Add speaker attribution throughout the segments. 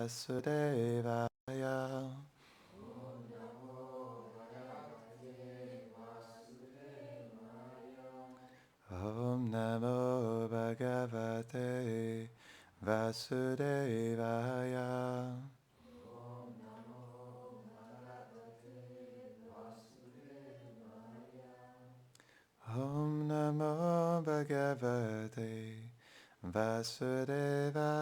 Speaker 1: Vasudevaya. Om Namo Bhagavate Vasudevaya. Om Namo Bhagavate Vasudevaya.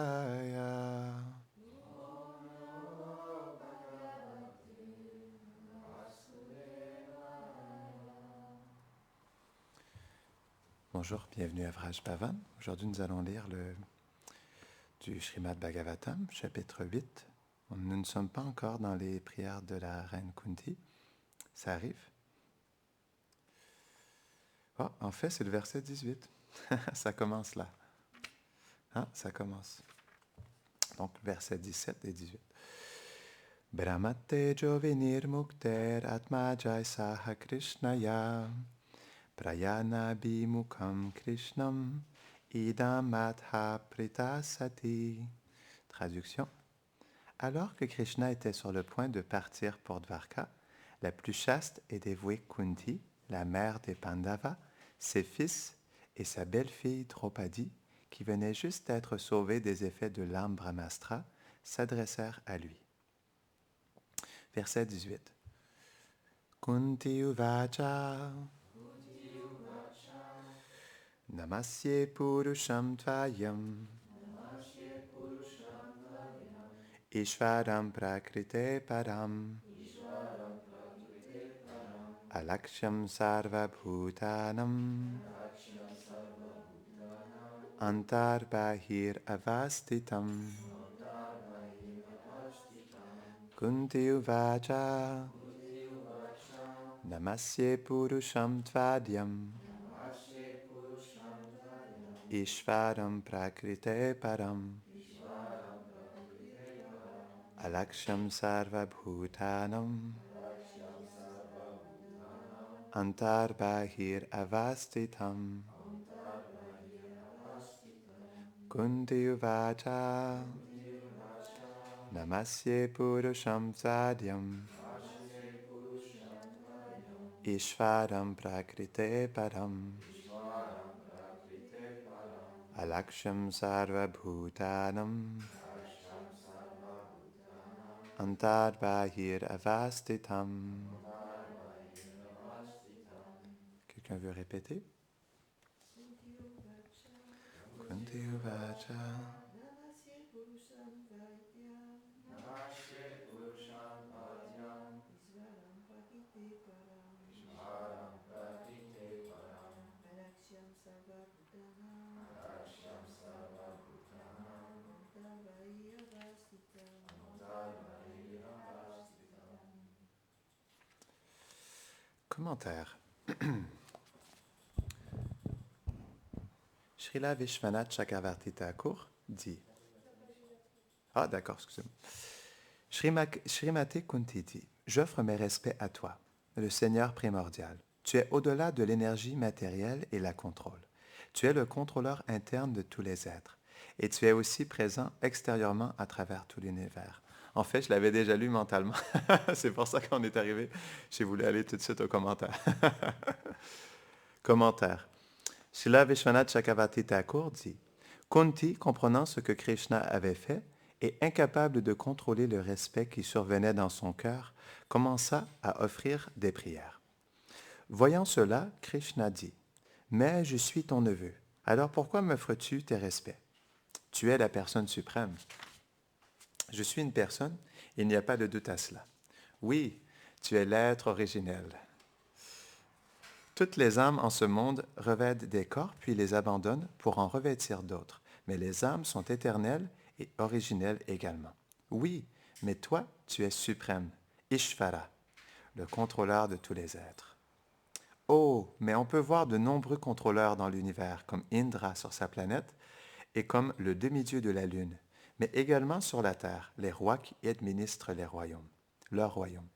Speaker 1: Bonjour, bienvenue à Vraj Bhavan. Aujourd'hui, nous allons lire du Srimad Bhagavatam, chapitre 8. Nous ne sommes pas encore dans les prières de la reine Kunti. Ça arrive. Oh, en fait, c'est le verset 18. Ça commence là. Ah, ça commence. Donc, versets 17 et 18. Brahmate jovinir mukter atmajai saha krishnaya prayana bimukam krishnam idam matha pritasati. Traduction. Alors que Krishna était sur le point de partir pour Dvarka, la plus chaste et dévouée Kunti, la mère des Pandavas, ses fils et sa belle-fille Draupadi, qui venait juste d'être sauvés des effets de l'âme Brahmastra, s'adressèrent à lui. Verset 18. Kunti uvacha Namasye purusham tvayam Ishvaram prakrite param Alaksham sarva bhutanam Antar bahir avastitam. Kunti uvacha Namasye purusham tvadyam Ishvaram prakrite param Alaksham sarva bhutanam Antar bahir avastitam. Kunti uvacha Namasye purusham tvadyam Ishvaram prakrite param Alaksham sarva bhutanam Antar bahir avastitam. Quelqu'un veut répéter? Kunti uvacha Commentaire. Srila Vishwanath Chakravarti Thakur dit. Ah, d'accord, excusez-moi. Srimati Kunti dit: J'offre mes respects à toi, le Seigneur primordial. Tu es au-delà de l'énergie matérielle et la contrôle. Tu es le contrôleur interne de tous les êtres. Et tu es aussi présent extérieurement à travers tout l'univers. En fait, je l'avais déjà lu mentalement. C'est pour ça qu'on est arrivé. J'ai voulu aller tout de suite au commentaire. Commentaire. Srila Vishwanath Chakravarti Thakur dit: Kunti, comprenant ce que Krishna avait fait, et incapable de contrôler le respect qui survenait dans son cœur, commença à offrir des prières. Voyant cela, Krishna dit: Mais je suis ton neveu, alors pourquoi m'offres-tu tes respects? Tu es la personne suprême. Je suis une personne, il n'y a pas de doute à cela. Oui, tu es l'être originel. Toutes les âmes en ce monde revêtent des corps puis les abandonnent pour en revêtir d'autres. Mais les âmes sont éternelles et originelles également. Oui, mais toi, tu es suprême, Ishvara, le contrôleur de tous les êtres. Oh, mais on peut voir de nombreux contrôleurs dans l'univers, comme Indra sur sa planète et comme le demi-dieu de la Lune, mais également sur la Terre, les rois qui administrent les royaumes, leur royaume.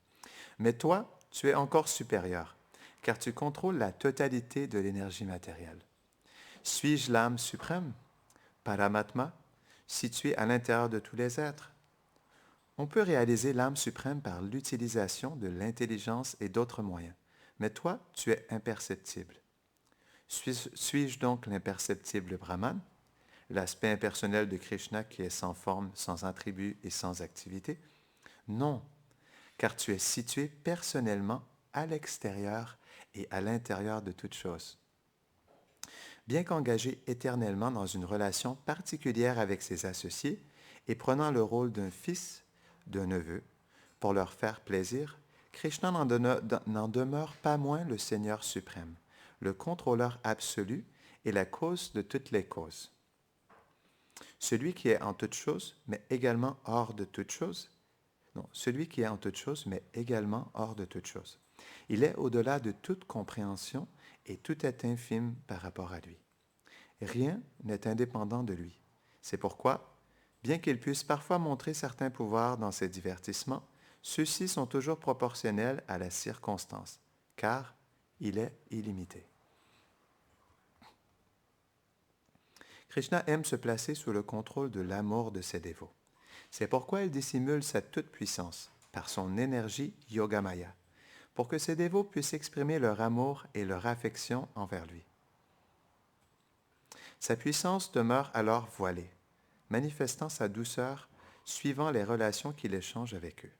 Speaker 1: Mais toi, tu es encore supérieur, car tu contrôles la totalité de l'énergie matérielle. Suis-je l'âme suprême, Paramatma, située à l'intérieur de tous les êtres? On peut réaliser l'âme suprême par l'utilisation de l'intelligence et d'autres moyens. Mais toi, tu es imperceptible. Suis-je donc l'imperceptible Brahman, l'aspect impersonnel de Krishna qui est sans forme, sans attribut et sans activité? Non, car tu es situé personnellement à l'extérieur et à l'intérieur de toute chose. Bien qu'engagé éternellement dans une relation particulière avec ses associés et prenant le rôle d'un fils, d'un neveu, pour leur faire plaisir, Krishna n'en demeure pas moins le Seigneur suprême, le contrôleur absolu et la cause de toutes les causes. Celui qui est en toute chose, mais également hors de toute chose. Non, celui qui est en toute chose, mais également hors de toute chose. Il est au-delà de toute compréhension et tout est infime par rapport à lui. Rien n'est indépendant de lui. C'est pourquoi, bien qu'il puisse parfois montrer certains pouvoirs dans ses divertissements, ceux-ci sont toujours proportionnels à la circonstance, car il est illimité. Krishna aime se placer sous le contrôle de l'amour de ses dévots. C'est pourquoi il dissimule sa toute-puissance par son énergie Yogamaya, pour que ses dévots puissent exprimer leur amour et leur affection envers lui. Sa puissance demeure alors voilée, manifestant sa douceur suivant les relations qu'il échange avec eux.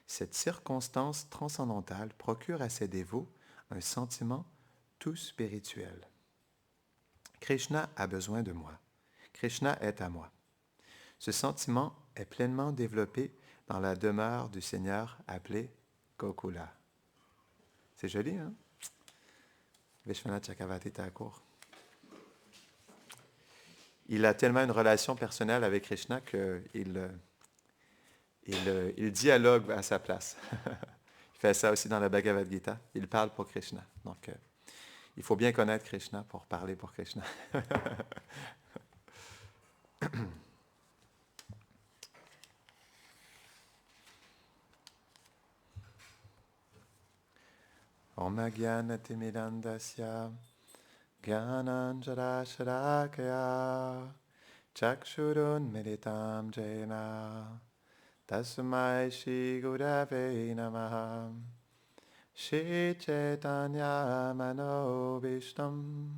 Speaker 1: Cette circonstance transcendantale procure à ses dévots un sentiment tout spirituel. Krishna a besoin de moi. Krishna est à moi. Ce sentiment est pleinement développé dans la demeure du Seigneur appelée Gokula. C'est joli, hein? Vishwanath Chakravarti Thakur. Il a tellement une relation personnelle avec Krishna qu'il dialogue à sa place. Il fait ça aussi dans la Bhagavad Gita. Il parle pour Krishna. Donc, il faut bien connaître Krishna pour parler pour Krishna. Om Agyanatimirandasya Gyananjarasharakaya Chakshurun Meditam Jena Tasmai Shri Gurave Namaha Shri Chaitanya Manobishtam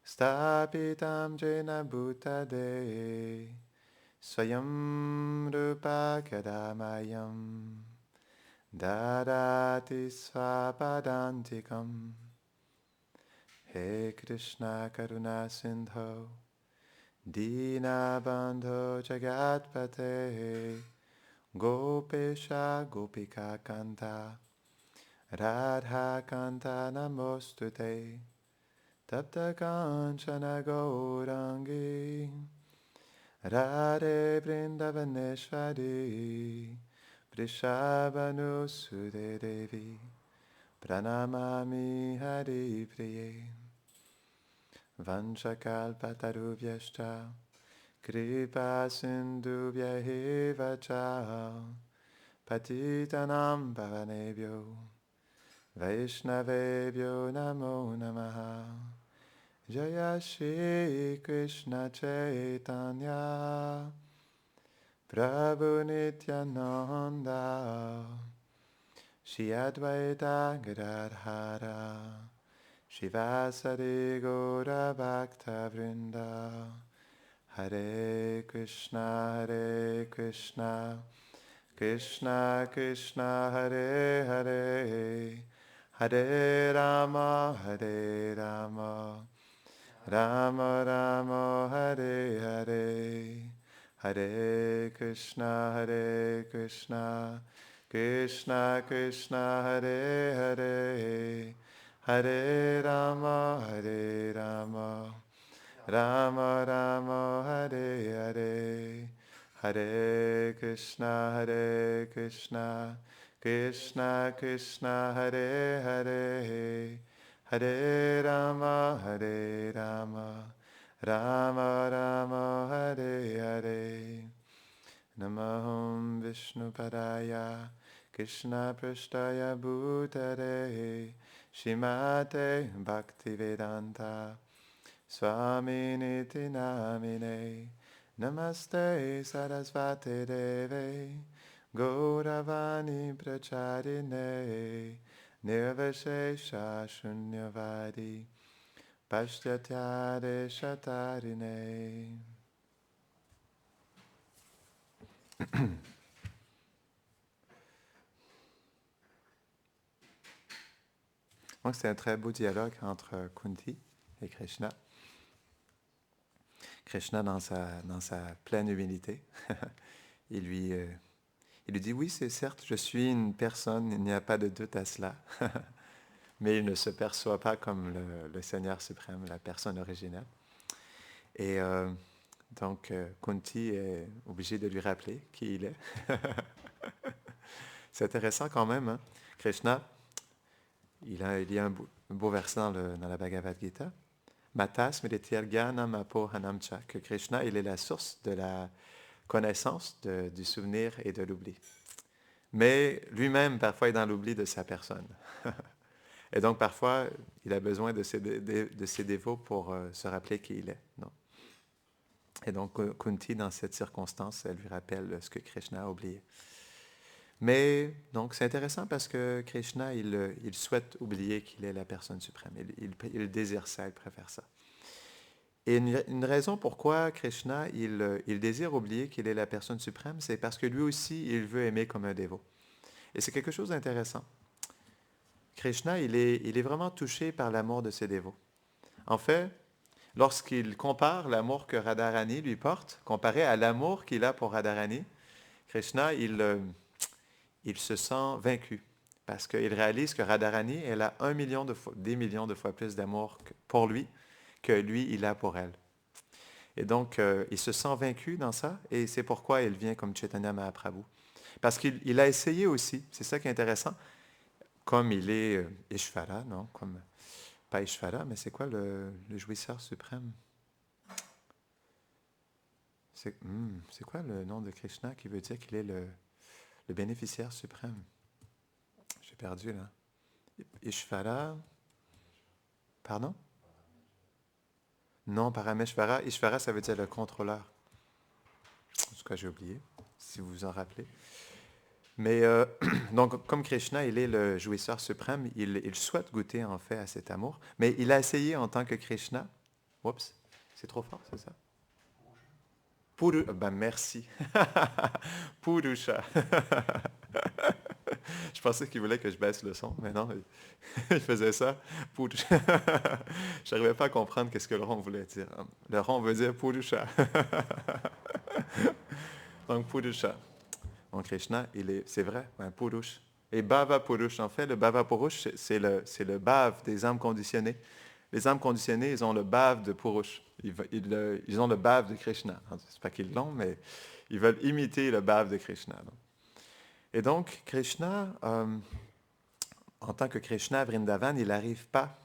Speaker 1: Stapitam Jena Bhutade Swayam Rupa Kadamayam Dadati Swapadantikam He Krishna Karuna Sindho Dinabandho Jagatpate Gopesha Gopika Kanta Radha Kanta Namostute Tapta Kanchana Gaurangi Radhe Vrindavaneshwari Vrishabhanusute Devi Pranamami Hari Priye Vanchakalpatarubhyashta Kripa Sindhubhya cha Patitanam Bhavanebhyo Vaishnavebhyo Namo Namaha Jaya Shri Krishna Chaitanya Prabhu Nityananda Shri Advaita Gadadhara Shivasari Gaura Bhakta Vrinda Hare Krishna Krishna Krishna Hare Hare Hare Rama Rama Rama Hare Hare Hare Krishna Krishna Krishna Hare Hare Hare Rama Rama Rama Hare Hare Hare Krishna Krishna Krishna Hare Hare Hare Rama Rama Rama Hare Hare Namaham Vishnupadaya Krishna Prashtaya Bhutare Shrimate Bhaktivedanta Swami Niti Namine Namaste Sarasvate Deve Gauravani Pracharine Nirvashesha Shunyavadi Pashtatyare Shatarine. Donc c'est un très beau dialogue entre Kunti et Krishna. Krishna dans sa pleine humilité, il lui dit, oui, c'est certes, je suis une personne, il n'y a pas de doute à cela, mais il ne se perçoit pas comme le Seigneur suprême, la personne originelle. Et donc, Kunti est obligé de lui rappeler qui il est. C'est intéressant quand même, hein? Krishna, il y a un beau verset dans la Bhagavad Gita, Mata smritir jnanam apohanam cha, que Krishna, il est la source de la connaissance, du souvenir et de l'oubli. Mais lui-même, parfois, est dans l'oubli de sa personne. Et donc, parfois, il a besoin de ses dévots pour se rappeler qui il est. Non? Et donc, Kunti, dans cette circonstance, elle lui rappelle ce que Krishna a oublié. Mais, donc, c'est intéressant parce que Krishna, il souhaite oublier qu'il est la personne suprême. Il désire ça, il préfère ça. Et une raison pourquoi Krishna, il désire oublier qu'il est la personne suprême, c'est parce que lui aussi, il veut aimer comme un dévot. Et c'est quelque chose d'intéressant. Krishna, il est vraiment touché par l'amour de ses dévots. En fait, lorsqu'il compare l'amour que Radharani lui porte, comparé à l'amour qu'il a pour Radharani, Krishna, il se sent vaincu. Parce qu'il réalise que Radharani, elle a 10 millions de fois plus d'amour pour lui que lui, il a pour elle. Et donc, il se sent vaincu dans ça, et c'est pourquoi il vient comme Chaitanya Mahaprabhu. Parce qu'il a essayé aussi, c'est ça qui est intéressant, comme il est Ishvara, non? Pas Ishvara, mais c'est quoi le jouisseur suprême? C'est quoi le nom de Krishna qui veut dire qu'il est le bénéficiaire suprême? J'ai perdu là. Ishvara, pardon? Non, Parameshvara. Ishvara, ça veut dire le contrôleur. En tout cas, j'ai oublié, si vous vous en rappelez. Mais donc, comme Krishna, il est le jouisseur suprême, il souhaite goûter en fait à cet amour, mais il a essayé en tant que Krishna. Oups, c'est trop fort, c'est ça? Ben merci. Purusha. Je pensais qu'il voulait que je baisse le son, mais non, il faisait ça. Purusha. Je n'arrivais pas à comprendre qu'est-ce que le rond voulait dire. Le rond veut dire Purusha. Donc Purusha. Donc Krishna, c'est vrai, un Purush. Et Bhava Purush, en fait, le Bhava Purush, c'est le bhava des âmes conditionnées. Les âmes conditionnées, ils ont le bhava de Purush. Ils ont le bhava de Krishna. C'est pas qu'ils l'ont, mais ils veulent imiter le bhava de Krishna. Non? Et donc, Krishna, en tant que Krishna à Vrindavan, il n'arrive pas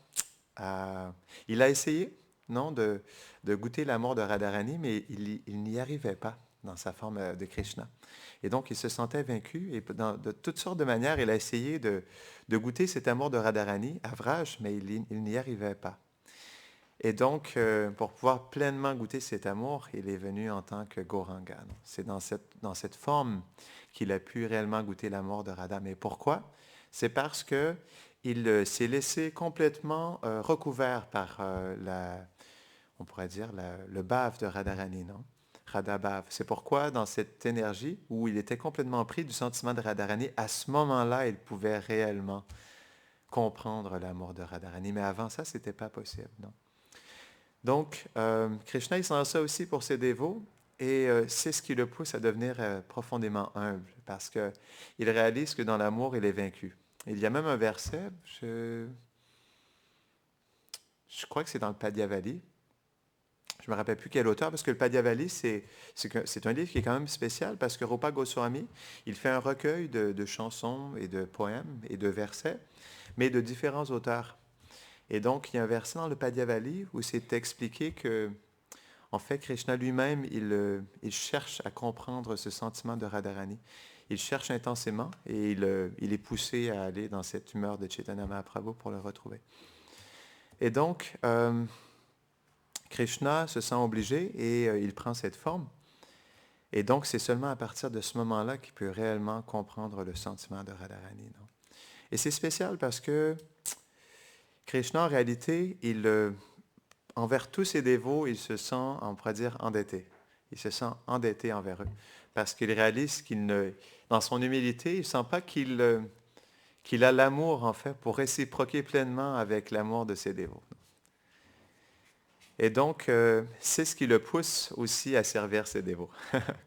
Speaker 1: à... Il a essayé, non, de goûter l'amour de Radharani, mais il n'y arrivait pas dans sa forme de Krishna. Et donc, il se sentait vaincu, et de toutes sortes de manières, il a essayé de goûter cet amour de Radharani à Vraj, mais il n'y arrivait pas. Et donc, pour pouvoir pleinement goûter cet amour, il est venu en tant que Gauranga. C'est dans cette forme qu'il a pu réellement goûter l'amour de Radha. Mais pourquoi? C'est parce qu'il s'est laissé complètement recouvert par on pourrait dire, le bhava de Radharani, non? Radha Bhav. C'est pourquoi, dans cette énergie où il était complètement pris du sentiment de Radharani, à ce moment-là, il pouvait réellement comprendre l'amour de Radharani. Mais avant ça, ce n'était pas possible, non? Donc, Krishna, il sent ça aussi pour ses dévots, et c'est ce qui le pousse à devenir profondément humble, parce qu'il réalise que dans l'amour, il est vaincu. Il y a même un verset, je crois que c'est dans le Padyavali, je ne me rappelle plus quel auteur, parce que le Padyavali, c'est un livre qui est quand même spécial, parce que Rupa Goswami, il fait un recueil de chansons et de poèmes et de versets, mais de différents auteurs. Et donc, il y a un verset dans le Padyavali où c'est expliqué que, en fait, Krishna lui-même, il cherche à comprendre ce sentiment de Radharani. Il cherche intensément et il est poussé à aller dans cette humeur de Chaitanya Mahaprabhu pour le retrouver. Et donc, Krishna se sent obligé et il prend cette forme. Et donc, c'est seulement à partir de ce moment-là qu'il peut réellement comprendre le sentiment de Radharani. Non? Et c'est spécial parce que Krishna, en réalité, envers tous ses dévots, il se sent, on pourrait dire, endetté. Il se sent endetté envers eux. Parce qu'il réalise dans son humilité, il ne sent pas qu'il a l'amour, en fait, pour réciproquer pleinement avec l'amour de ses dévots. Et donc, c'est ce qui le pousse aussi à servir ses dévots,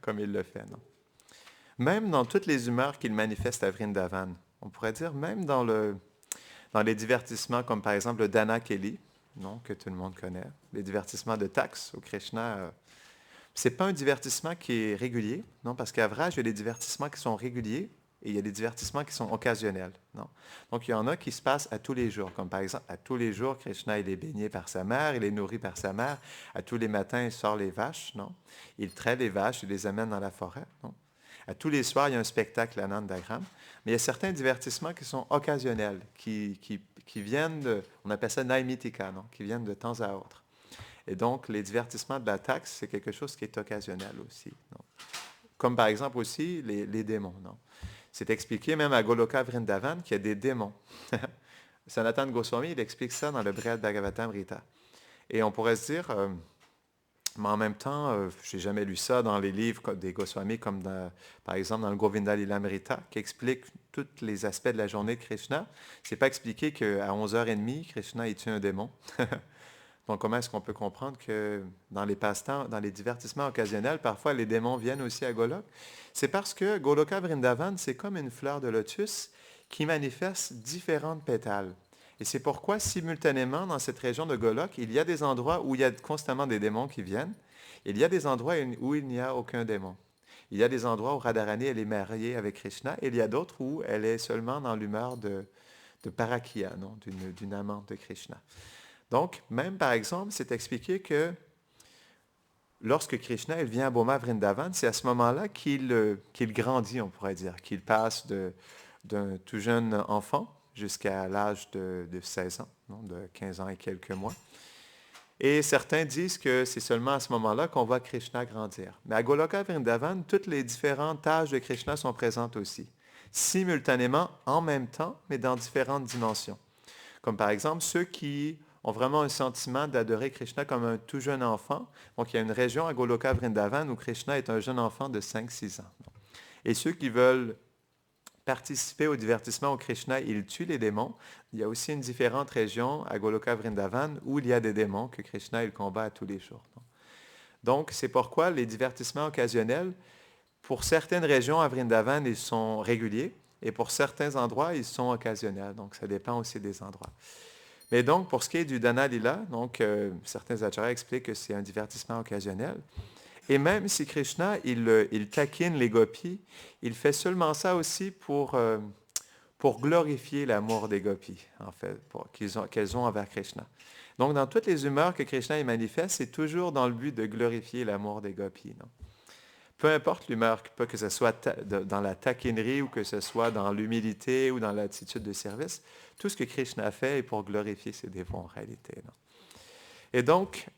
Speaker 1: comme il le fait. Non? Même dans toutes les humeurs qu'il manifeste à Vrindavan, on pourrait dire même dans les divertissements comme par exemple le Dana Kelly, non, que tout le monde connaît, les divertissements de taxes au Krishna, c'est pas un divertissement qui est régulier, non, parce qu'à Vraj, il y a des divertissements qui sont réguliers et il y a des divertissements qui sont occasionnels, non. Donc il y en a qui se passent à tous les jours, comme par exemple à tous les jours, Krishna il est baigné par sa mère, il est nourri par sa mère, à tous les matins il sort les vaches, non, il traite les vaches, il les amène dans la forêt, non. À tous les soirs, il y a un spectacle à Nandagram. Mais il y a certains divertissements qui sont occasionnels, qui viennent on appelle ça naimitika, non? Qui viennent de temps à autre. Et donc, les divertissements de la taxe, c'est quelque chose qui est occasionnel aussi. Non? Comme par exemple aussi les démons. Non? C'est expliqué même à Goloka Vrindavan qu'il y a des démons. Sanatana Goswami, il explique ça dans le Brihad Bhagavatamrita. Et on pourrait se dire, mais en même temps, je n'ai jamais lu ça dans les livres des Goswamis, comme par exemple dans le Govinda Lilamrita, qui explique tous les aspects de la journée de Krishna. Ce n'est pas expliqué qu'à 11h30, Krishna il tue un démon. Donc, comment est-ce qu'on peut comprendre que dans les passe-temps, dans les divertissements occasionnels, parfois les démons viennent aussi à Golok? C'est parce que Goloka Vrindavan, c'est comme une fleur de lotus qui manifeste différentes pétales. Et c'est pourquoi, simultanément, dans cette région de Golok, il y a des endroits où il y a constamment des démons qui viennent. Il y a des endroits où il n'y a aucun démon. Il y a des endroits où Radharani, elle est mariée avec Krishna, et il y a d'autres où elle est seulement dans l'humeur de Parakia, non, d'une amante de Krishna. Donc, même par exemple, c'est expliqué que lorsque Krishna il vient à Boma Vrindavan, c'est à ce moment-là qu'il grandit, on pourrait dire, qu'il passe d'un tout jeune enfant jusqu'à l'âge de 16 ans, non, de 15 ans et quelques mois. Et certains disent que c'est seulement à ce moment-là qu'on voit Krishna grandir. Mais à Goloka Vrindavan, toutes les différentes âges de Krishna sont présentes aussi, simultanément, en même temps, mais dans différentes dimensions. Comme par exemple, ceux qui ont vraiment un sentiment d'adorer Krishna comme un tout jeune enfant. Donc, il y a une région à Goloka Vrindavan où Krishna est un jeune enfant de 5-6 ans. Et ceux qui veulent participer au divertissement où Krishna, il tue les démons, il y a aussi une différente région à Goloka Vrindavan où il y a des démons que Krishna, il combat tous les jours. Donc, c'est pourquoi les divertissements occasionnels, pour certaines régions à Vrindavan, ils sont réguliers et pour certains endroits, ils sont occasionnels. Donc, ça dépend aussi des endroits. Mais donc, pour ce qui est du Dana Lila, donc, certains acharyas expliquent que c'est un divertissement occasionnel. Et même si Krishna, il taquine les gopis, il fait seulement ça aussi pour glorifier l'amour des gopis, en fait, qu'elles ont envers Krishna. Donc, dans toutes les humeurs que Krishna il manifeste, c'est toujours dans le but de glorifier l'amour des gopis. Non? Peu importe l'humeur, que ce soit dans la taquinerie ou que ce soit dans l'humilité ou dans l'attitude de service, tout ce que Krishna fait est pour glorifier ses dévots en réalité. Non? Et donc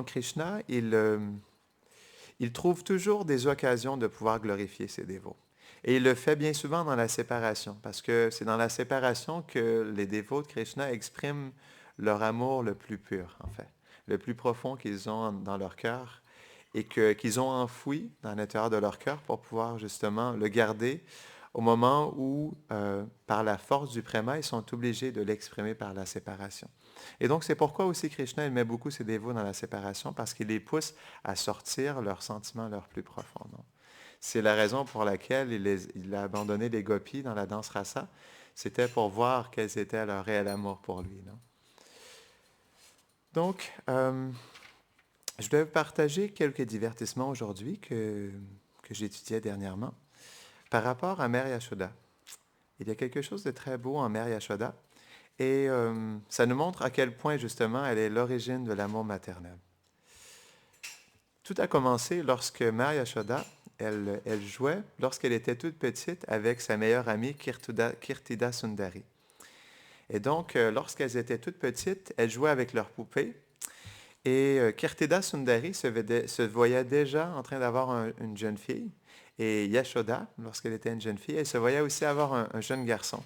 Speaker 1: Krishna, il trouve toujours des occasions de pouvoir glorifier ses dévots. Et il le fait bien souvent dans la séparation, parce que c'est dans la séparation que les dévots de Krishna expriment leur amour le plus pur, en fait, le plus profond qu'ils ont dans leur cœur et qu'ils ont enfoui dans l'intérieur de leur cœur pour pouvoir justement le garder au moment où, par la force du préma, ils sont obligés de l'exprimer par la séparation. Et donc, c'est pourquoi aussi Krishna il met beaucoup ses dévots dans la séparation, parce qu'il les pousse à sortir leurs sentiments leurs plus profonds. Non? C'est la raison pour laquelle il a abandonné les gopis dans la danse rasa. C'était pour voir quels étaient leur réel amour pour lui. Non? Donc, je vais partager quelques divertissements aujourd'hui que j'étudiais dernièrement par rapport à Mère Yashoda. Il y a quelque chose de très beau en Mère Yashoda et ça nous montre à quel point justement elle est l'origine de l'amour maternel. Tout a commencé lorsque Mère Yashoda, elle jouait, lorsqu'elle était toute petite, avec sa meilleure amie Kirtida Sundari. Et donc, lorsqu'elles étaient toutes petites, elles jouaient avec leurs poupées. Et Kirtida Sundari se voyait déjà en train d'avoir une jeune fille. Et Yashoda, lorsqu'elle était une jeune fille, elle se voyait aussi avoir un jeune garçon.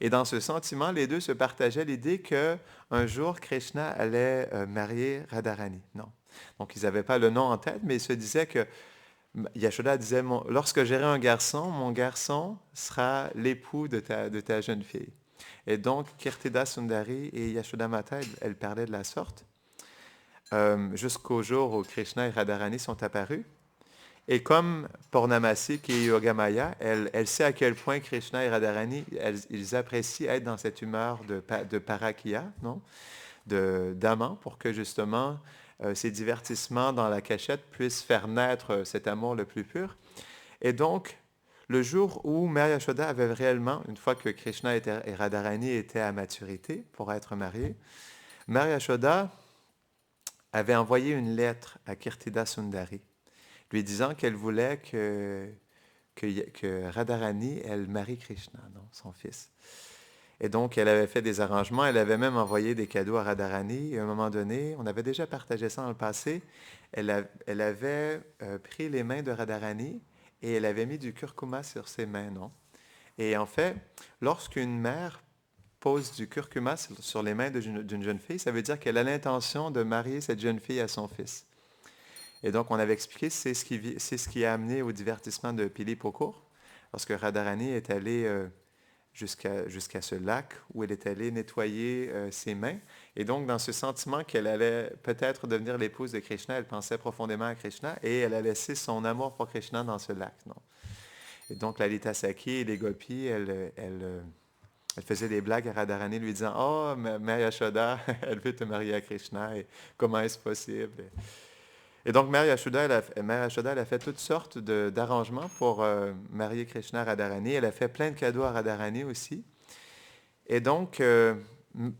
Speaker 1: Et dans ce sentiment, les deux se partageaient l'idée qu'un jour, Krishna allait marier Radharani. Non. Donc, ils n'avaient pas le nom en tête, mais ils se disaient que Yashoda disait, lorsque j'aurai un garçon, mon garçon sera l'époux de ta jeune fille. Et donc, Kirtida Sundari et Yashoda Mata, elles parlaient de la sorte, jusqu'au jour où Krishna et Radharani sont apparus. Et comme Purnamasi, qui est Yogamaya, elle sait à quel point Krishna et Radharani, ils apprécient être dans cette humeur de parakya, non? D'amant, pour que justement ces divertissements dans la cachette puissent faire naître cet amour le plus pur. Et donc, le jour où Mère Yashoda avait réellement, une fois que Krishna et Radharani étaient à maturité pour être mariés, Mère Yashoda avait envoyé une lettre à Kirtida Sundari, lui disant qu'elle voulait que Radharani, elle marie Krishna, non, son fils. Et donc, elle avait fait des arrangements, elle avait même envoyé des cadeaux à Radharani. Et à un moment donné, on avait déjà partagé ça dans le passé, elle avait pris les mains de Radharani et elle avait mis du curcuma sur ses mains, non? Et en fait, lorsqu'une mère pose du curcuma sur les mains d'une jeune fille, ça veut dire qu'elle a l'intention de marier cette jeune fille à son fils. Et donc, on avait expliqué, c'est ce qui a amené au divertissement de Pili Pokur, lorsque Radharani est allée jusqu'à ce lac où elle est allée nettoyer ses mains. Et donc, dans ce sentiment qu'elle allait peut-être devenir l'épouse de Krishna, elle pensait profondément à Krishna et elle a laissé son amour pour Krishna dans ce lac. Non? Et donc, Lalita Sakhi et les gopis, elle faisait des blagues à Radharani lui disant « Oh, Mère Yashoda, elle veut te marier à Krishna, et comment est-ce possible? » Et donc, Mère Yashoda, elle a fait toutes sortes d'arrangements pour marier Krishna à Radharani. Elle a fait plein de cadeaux à Radharani aussi. Et donc,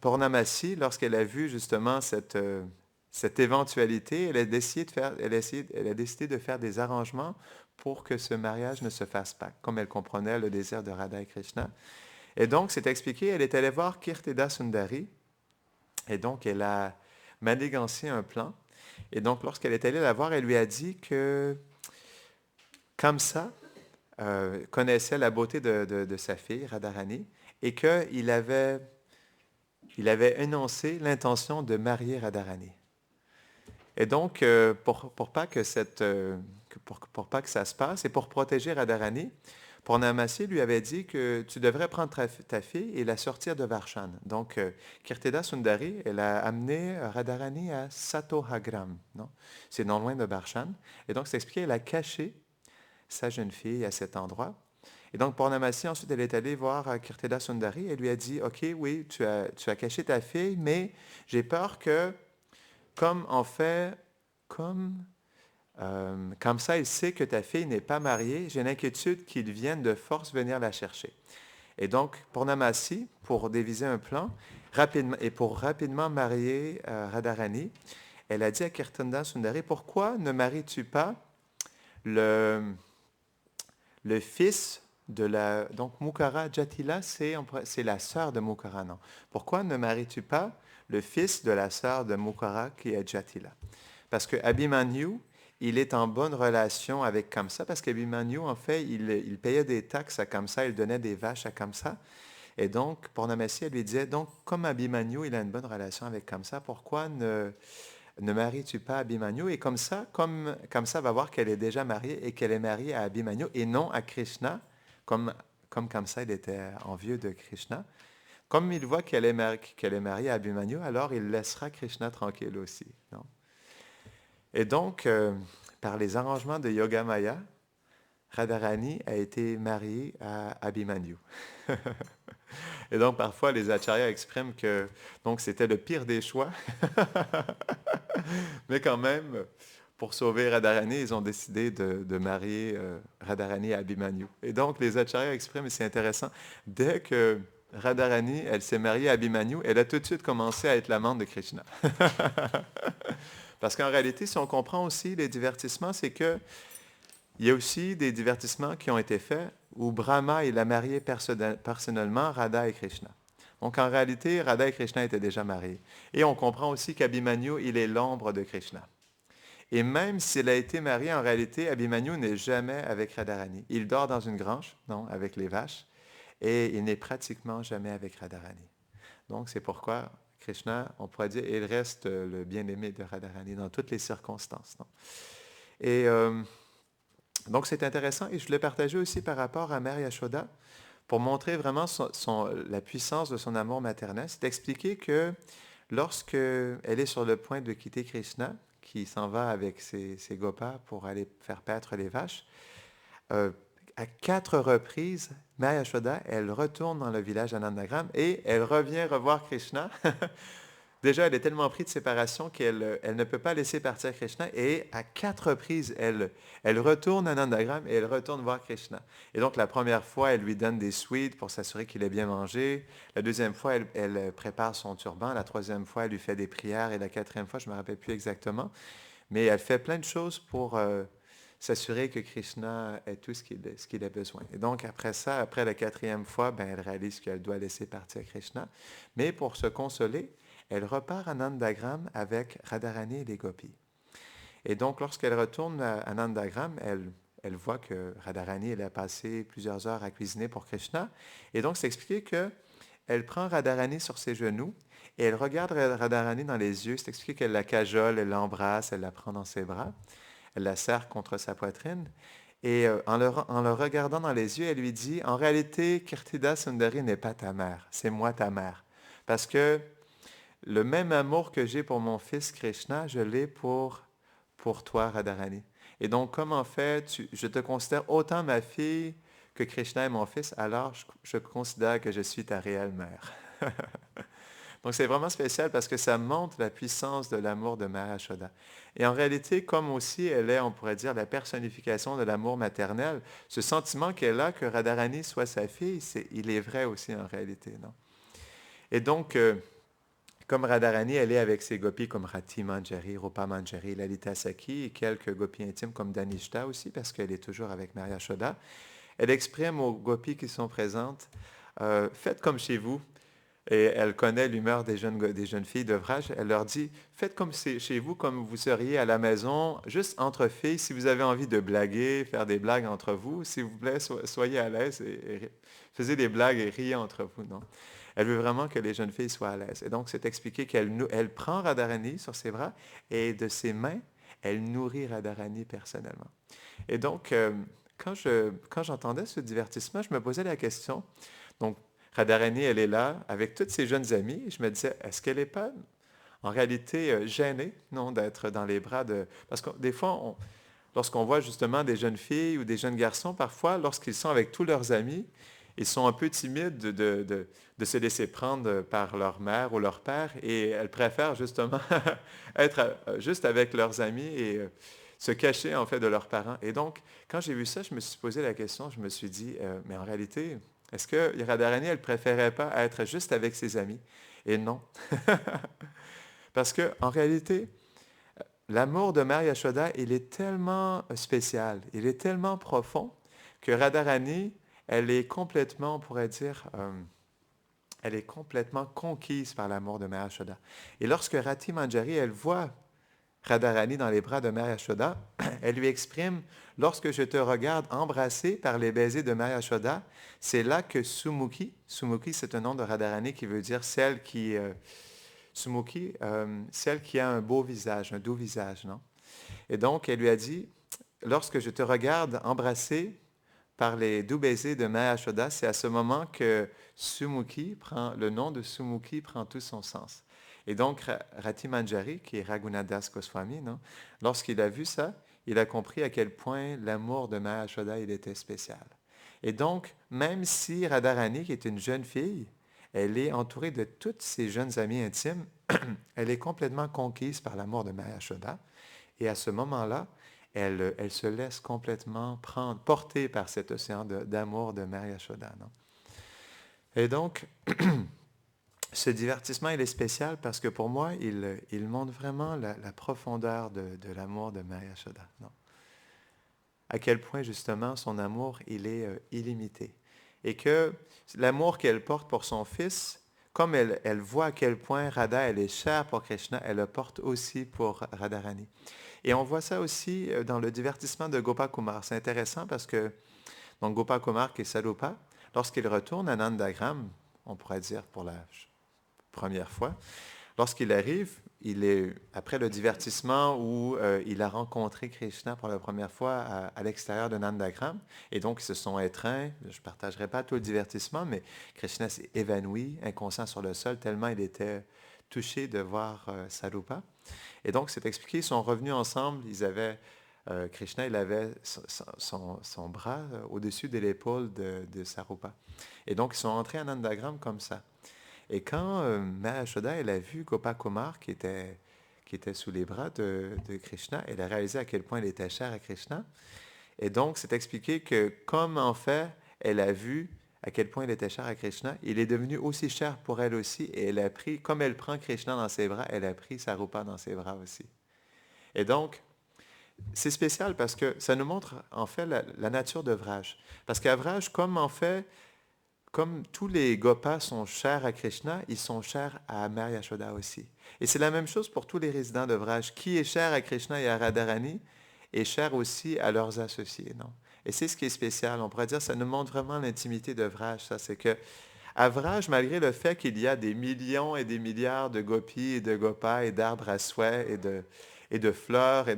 Speaker 1: Purnamasi, lorsqu'elle a vu justement cette éventualité, elle a décidé de faire des arrangements pour que ce mariage ne se fasse pas, comme elle comprenait le désir de Radha et Krishna. Et donc, c'est expliqué, elle est allée voir Kirtida Sundari, et donc elle a manigancé un plan. Et donc, lorsqu'elle est allée la voir, elle lui a dit que Kamsa connaissait la beauté de sa fille, Radharani, et qu'il avait énoncé l'intention de marier Radharani. Et donc, pour pas que pour pas que ça se passe, et pour protéger Radharani, Purnamasi lui avait dit que tu devrais prendre ta fille et la sortir de Varshan. Donc, Kirtida Sundari, elle a amené Radharani à Satohagram, non? C'est non loin de Varshan. Et donc, c'est expliqué, elle a caché sa jeune fille à cet endroit. Et donc, Purnamasi, ensuite, elle est allée voir Kirtida Sundari et lui a dit, OK, oui, tu as caché ta fille, mais j'ai peur que, comme ça, il sait que ta fille n'est pas mariée. J'ai l'inquiétude qu'il vienne de force venir la chercher. Et donc, Purnamasi, pour déviser un plan, et pour rapidement marier Radharani, elle a dit à Kirtida Sundari, pourquoi ne maries-tu pas le fils de la... Donc, Mukara Jatila, c'est la sœur de Mukara, non? Pourquoi ne maries-tu pas le fils de la sœur de Mukara qui est Jatila? Parce que Abhimanyu, il est en bonne relation avec Kamsa, parce qu'Abhimanyu, en fait, il payait des taxes à Kamsa, il donnait des vaches à Kamsa. Et donc, Purnamasi, elle lui disait, donc, comme Abhimanyu, il a une bonne relation avec Kamsa, pourquoi ne maries-tu pas Abhimanyu? Et comme ça va voir qu'elle est déjà mariée et qu'elle est mariée à Abhimanyu et non à Krishna, comme Kamsa, il était envieux de Krishna. Comme il voit qu'elle est mariée à Abhimanyu, alors il laissera Krishna tranquille aussi. Non? Et donc, par les arrangements de Yogamaya, Radharani a été mariée à Abhimanyu. Et donc, parfois, les acharyas expriment que donc c'était le pire des choix. Mais quand même, pour sauver Radharani, ils ont décidé de marier Radharani à Abhimanyu. Et donc, les acharyas expriment, et c'est intéressant, dès que Radharani, elle s'est mariée à Abhimanyu, elle a tout de suite commencé à être l'amante de Krishna. Parce qu'en réalité, si on comprend aussi les divertissements, c'est que il y a aussi des divertissements qui ont été faits où Brahma, il a marié personnellement Radha et Krishna. Donc en réalité, Radha et Krishna étaient déjà mariés. Et on comprend aussi qu'Abhimanyu, il est l'ombre de Krishna. Et même s'il a été marié, en réalité, Abhimanyu n'est jamais avec Radharani. Il dort dans une grange, non, avec les vaches, et il n'est pratiquement jamais avec Radharani. Donc c'est pourquoi Krishna, on pourrait dire, il reste le bien-aimé de Radharani dans toutes les circonstances. Non? Et donc c'est intéressant, et je l'ai partagé aussi par rapport à Mère Yashoda, pour montrer vraiment la puissance de son amour maternel. C'est d'expliquer que lorsque elle est sur le point de quitter Krishna, qui s'en va avec ses gopas pour aller faire paître les vaches, euh, à 4 reprises, Maya Yashoda, elle retourne dans le village Anandagram et elle revient revoir Krishna. Déjà, elle est tellement prise de séparation qu'elle ne peut pas laisser partir Krishna. Et à 4 reprises, elle retourne à Nandagram et elle retourne voir Krishna. Et donc, la première fois, elle lui donne des sweets pour s'assurer qu'il ait bien mangé. La deuxième fois, elle prépare son turban. La troisième fois, elle lui fait des prières. Et la quatrième fois, je ne me rappelle plus exactement. Mais elle fait plein de choses pour s'assurer que Krishna ait tout ce qu'il a besoin. Et donc, après ça, après la quatrième fois, ben, elle réalise qu'elle doit laisser partir Krishna. Mais pour se consoler, elle repart à Nandagram avec Radharani et les gopis. Et donc, lorsqu'elle retourne à Nandagram, elle voit que Radharani, elle a passé plusieurs heures à cuisiner pour Krishna. Et donc, c'est expliqué qu'elle prend Radharani sur ses genoux et elle regarde Radharani dans les yeux. C'est expliqué qu'elle la cajole, elle l'embrasse, elle la prend dans ses bras. Elle la serre contre sa poitrine. Et en le regardant dans les yeux, elle lui dit, en réalité, Kirtida Sundari n'est pas ta mère, c'est moi ta mère. Parce que le même amour que j'ai pour mon fils Krishna, je l'ai pour toi, Radharani. Et donc, comme en fait, je te considère autant ma fille que Krishna est mon fils, alors je considère que je suis ta réelle mère. Donc, c'est vraiment spécial parce que ça montre la puissance de l'amour de Maya Yashoda. Et en réalité, comme aussi elle est, on pourrait dire, la personnification de l'amour maternel, ce sentiment qu'elle a que Radharani soit sa fille, il est vrai aussi en réalité, non? Et donc, comme Radharani, elle est avec ses gopis comme Rati Manjari, Rupa Manjari, Lalita Saki et quelques gopis intimes comme Danishta aussi, parce qu'elle est toujours avec Maya Yashoda. Elle exprime aux gopis qui sont présentes, faites comme chez vous. Et elle connaît l'humeur des jeunes filles de Vraj. Elle leur dit, faites comme chez vous, comme vous seriez à la maison, juste entre filles. Si vous avez envie de blaguer, faire des blagues entre vous, s'il vous plaît, soyez à l'aise et faisez des blagues et riez entre vous. Non? Elle veut vraiment que les jeunes filles soient à l'aise. Et donc, c'est expliqué qu'elle prend Radharani sur ses bras et de ses mains, elle nourrit Radharani personnellement. Et donc, quand j'entendais ce divertissement, je me posais la question, donc, Radharani, elle est là avec toutes ses jeunes amies. Et je me disais, est-ce qu'elle n'est pas en réalité gênée, non, d'être dans les bras de... Parce que des fois, lorsqu'on voit justement des jeunes filles ou des jeunes garçons, parfois, lorsqu'ils sont avec tous leurs amis, ils sont un peu timides de se laisser prendre par leur mère ou leur père et elles préfèrent justement être juste avec leurs amis et se cacher en fait de leurs parents. Et donc, quand j'ai vu ça, je me suis posé la question, je me suis dit, mais en réalité, est-ce que Radharani, elle ne préférait pas être juste avec ses amis? Et non. Parce qu'en réalité, l'amour de Mère Yashoda, il est tellement spécial, il est tellement profond que Radharani, elle est complètement, on pourrait dire, elle est complètement conquise par l'amour de Mère Yashoda. Et lorsque Rati Manjari, elle voit Radharani dans les bras de Mère Yashoda, elle lui exprime, lorsque je te regarde embrassé par les baisers de Mère Yashoda, c'est là que Sumukhi, Sumukhi c'est un nom de Radharani qui veut dire celle qui, Sumukhi, celle qui a un beau visage, un doux visage, non? Et donc, elle lui a dit, lorsque je te regarde embrassé par les doux baisers de Maya Yashoda, c'est à ce moment que le nom de Sumukhi prend tout son sens. Et donc, Rati Manjari, qui est Raghunadas Goswami, non? Lorsqu'il a vu ça, il a compris à quel point l'amour de Maya Yashoda, il était spécial. Et donc, même si Radharani, qui est une jeune fille, elle est entourée de toutes ses jeunes amies intimes, elle est complètement conquise par l'amour de Maya Yashoda. Et à ce moment-là, elle se laisse complètement porter par cet océan d'amour de Mère Yashoda. Non? Et donc, ce divertissement, il est spécial parce que pour moi, il montre vraiment la profondeur de l'amour de Mère Yashoda. Non? À quel point, justement, son amour, il est illimité. Et que l'amour qu'elle porte pour son fils, comme elle voit à quel point Radha, elle est chère pour Krishna, elle le porte aussi pour Radharani. Et on voit ça aussi dans le divertissement de Gopakumar. C'est intéressant parce que donc Gopakumar qui est Sarupa, lorsqu'il retourne à Nandagram, on pourrait dire pour la première fois, lorsqu'il arrive, il est après le divertissement où il a rencontré Krishna pour la première fois à l'extérieur de Nandagram, et donc ils se sont étreints. Je ne partagerai pas tout le divertissement, mais Krishna s'est évanoui, inconscient sur le sol, tellement il était touché de voir Sarupa. Et donc, c'est expliqué, ils sont revenus ensemble, Krishna, il avait son bras au-dessus de l'épaule de Sarupa. Et donc, ils sont entrés à Nandagram comme ça. Et quand Maya Yashoda, elle a vu Gopakumar qui était sous les bras de Krishna, elle a réalisé à quel point il était cher à Krishna. Et donc, c'est expliqué que comme en fait, elle a vu à quel point il était cher à Krishna, il est devenu aussi cher pour elle aussi. Et elle a pris, comme elle prend Krishna dans ses bras, elle a pris Sarupa dans ses bras aussi. Et donc, c'est spécial parce que ça nous montre en fait la nature de Vraj. Parce qu'à Vraj, comme tous les Gopas sont chers à Krishna, ils sont chers à Mère Yashoda aussi. Et c'est la même chose pour tous les résidents de Vraj. Qui est cher à Krishna et à Radharani est cher aussi à leurs associés, non? Et c'est ce qui est spécial. On pourrait dire que ça nous montre vraiment l'intimité de Vraj. Ça, c'est que à Vraj, malgré le fait qu'il y a des millions et des milliards de gopis et de gopas et d'arbres à souhait et de fleurs et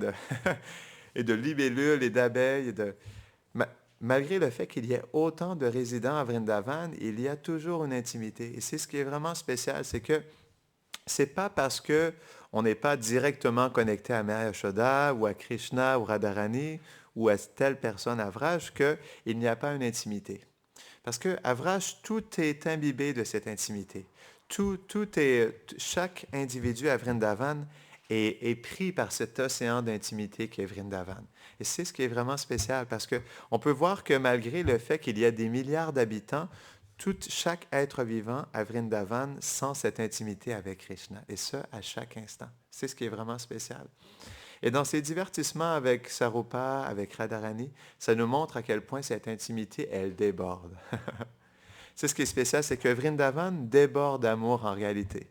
Speaker 1: de libellules et d'abeilles, malgré le fait qu'il y ait autant de résidents à Vrindavan, il y a toujours une intimité. Et c'est ce qui est vraiment spécial, c'est que c'est pas parce que on n'est pas directement connecté à Maya Yashoda ou à Krishna ou Radharani ou à telle personne à Vraj qu'il n'y a pas une intimité. Parce qu'à Vraj, tout est imbibé de cette intimité. Chaque individu à Vrindavan est pris par cet océan d'intimité qu'est Vrindavan. Et c'est ce qui est vraiment spécial parce qu'on peut voir que malgré le fait qu'il y a des milliards d'habitants, chaque être vivant à Vrindavan sent cette intimité avec Krishna. Et ce, à chaque instant. C'est ce qui est vraiment spécial. Et dans ces divertissements avec Sarupa, avec Radharani, ça nous montre à quel point cette intimité, elle déborde. C'est ce qui est spécial, c'est que Vrindavan déborde d'amour en réalité.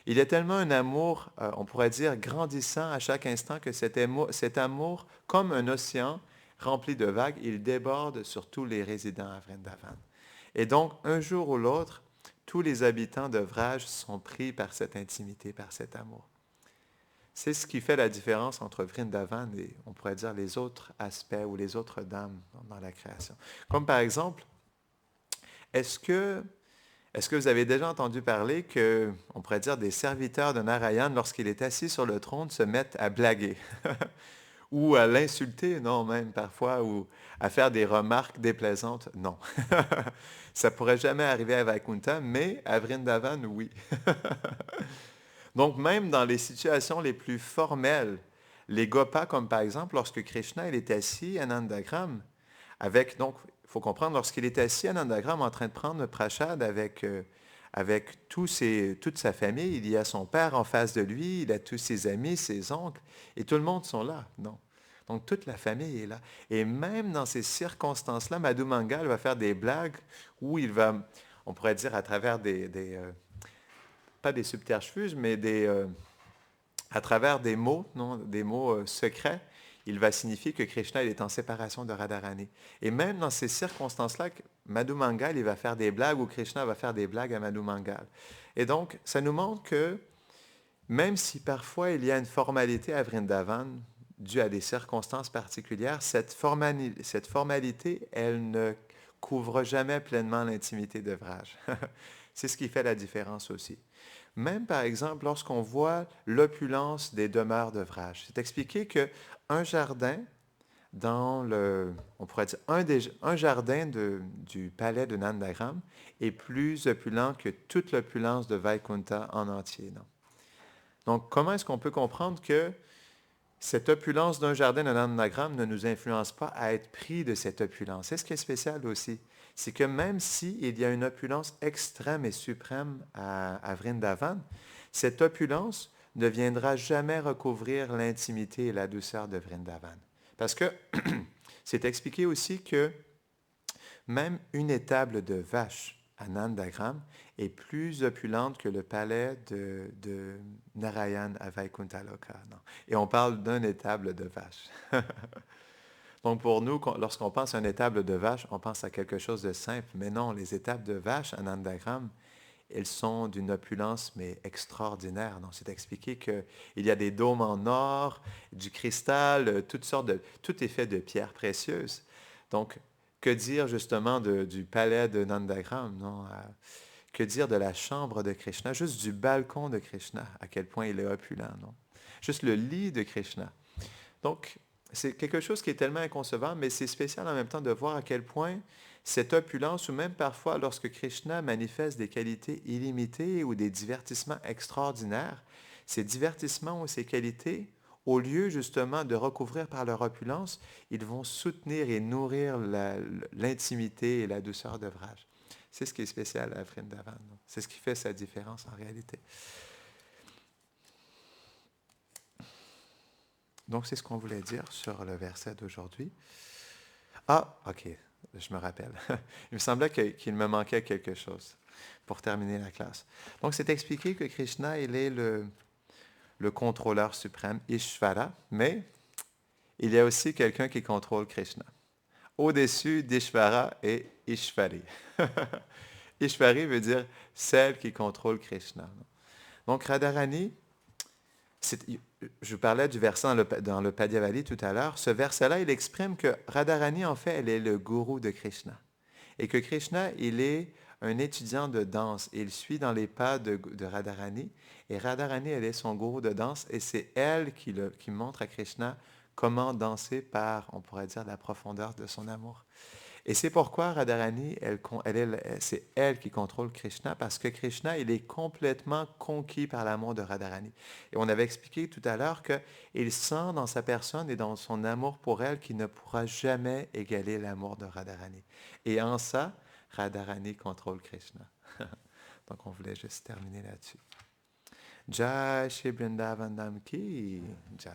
Speaker 1: Il y a tellement un amour, on pourrait dire, grandissant à chaque instant que cet amour, comme un océan rempli de vagues, il déborde sur tous les résidents à Vrindavan. Et donc, un jour ou l'autre, tous les habitants de Vraj sont pris par cette intimité, par cet amour. C'est ce qui fait la différence entre Vrindavan et, on pourrait dire, les autres aspects ou les autres dames dans la création. Comme par exemple, est-ce que vous avez déjà entendu parler que, on pourrait dire, des serviteurs de Narayan, lorsqu'il est assis sur le trône, se mettent à blaguer ou à l'insulter, non, même parfois, ou à faire des remarques déplaisantes? Non. Ça pourrait jamais arriver à Vaikuntha, mais à Vrindavan, oui. Donc, même dans les situations les plus formelles, les gopas, comme par exemple, lorsque Krishna il est assis à Nandagram, donc, il faut comprendre, lorsqu'il est assis à Nandagram en train de prendre le prashad avec toute sa famille, il y a son père en face de lui, il a tous ses amis, ses oncles, et tout le monde sont là, non? Donc, toute la famille est là. Et même dans ces circonstances-là, Madhu Mangal va faire des blagues où il va, on pourrait dire à travers pas des subterfuges, mais à travers des mots, non, des mots secrets, il va signifier que Krishna il est en séparation de Radharani. Et même dans ces circonstances-là, Madhu Mangal il va faire des blagues ou Krishna va faire des blagues à Madhu Mangal. Et donc, ça nous montre que même si parfois il y a une formalité à Vrindavan due à des circonstances particulières, cette formalité, elle ne couvre jamais pleinement l'intimité de Vraj. C'est ce qui fait la différence aussi. Même, par exemple, lorsqu'on voit l'opulence des demeures de Vraj, c'est expliqué qu'un jardin on pourrait dire, un jardin du palais de Nandagram est plus opulent que toute l'opulence de Vaikuntha en entier. Non? Donc, comment est-ce qu'on peut comprendre que cette opulence d'un jardin de Nandagram ne nous influence pas à être pris de cette opulence? C'est ce qui est spécial aussi. C'est que même s'il y a une opulence extrême et suprême à Vrindavan, cette opulence ne viendra jamais recouvrir l'intimité et la douceur de Vrindavan. Parce que c'est expliqué aussi que même une étable de vache à Nandagram est plus opulente que le palais de Narayan à Vaikuntha-loka. Non. Et on parle d'un étable de vache. Donc pour nous, lorsqu'on pense à un étable de vache, on pense à quelque chose de simple. Mais non, les étables de vache à Nandagram, elles sont d'une opulence, mais extraordinaire. Donc, c'est expliqué qu'il y a des dômes en or, du cristal, tout est fait de pierres précieuses. Donc, que dire justement du palais de Nandagram, non? Que dire de la chambre de Krishna, juste du balcon de Krishna, à quel point il est opulent, non? Juste le lit de Krishna. Donc, c'est quelque chose qui est tellement inconcevable, mais c'est spécial en même temps de voir à quel point cette opulence, ou même parfois lorsque Krishna manifeste des qualités illimitées ou des divertissements extraordinaires, ces divertissements ou ces qualités, au lieu justement de recouvrir par leur opulence, ils vont soutenir et nourrir l'intimité et la douceur d'œuvrage. C'est ce qui est spécial à Vrindavan. C'est ce qui fait sa différence en réalité. Donc, c'est ce qu'on voulait dire sur le verset d'aujourd'hui. Ah, ok, je me rappelle. Il me semblait qu'il me manquait quelque chose pour terminer la classe. Donc, c'est expliqué que Krishna, il est le contrôleur suprême, Ishvara, mais il y a aussi quelqu'un qui contrôle Krishna. Au-dessus d'Ishvara est Ishvari. Ishvari veut dire celle qui contrôle Krishna. Donc, Radharani, je vous parlais du verset dans le Padyavali tout à l'heure. Ce verset-là, il exprime que Radharani, en fait, elle est le gourou de Krishna. Et que Krishna, il est un étudiant de danse. Il suit dans les pas de Radharani. Et Radharani, elle est son gourou de danse. Et c'est elle qui montre à Krishna comment danser par, on pourrait dire, la profondeur de son amour. Et c'est pourquoi Radharani, c'est elle qui contrôle Krishna, parce que Krishna, il est complètement conquis par l'amour de Radharani. Et on avait expliqué tout à l'heure qu'il sent dans sa personne et dans son amour pour elle qu'il ne pourra jamais égaler l'amour de Radharani. Et en ça, Radharani contrôle Krishna. Donc on voulait juste terminer là-dessus. Jai Shri Vrindavan Dham Ki Jai.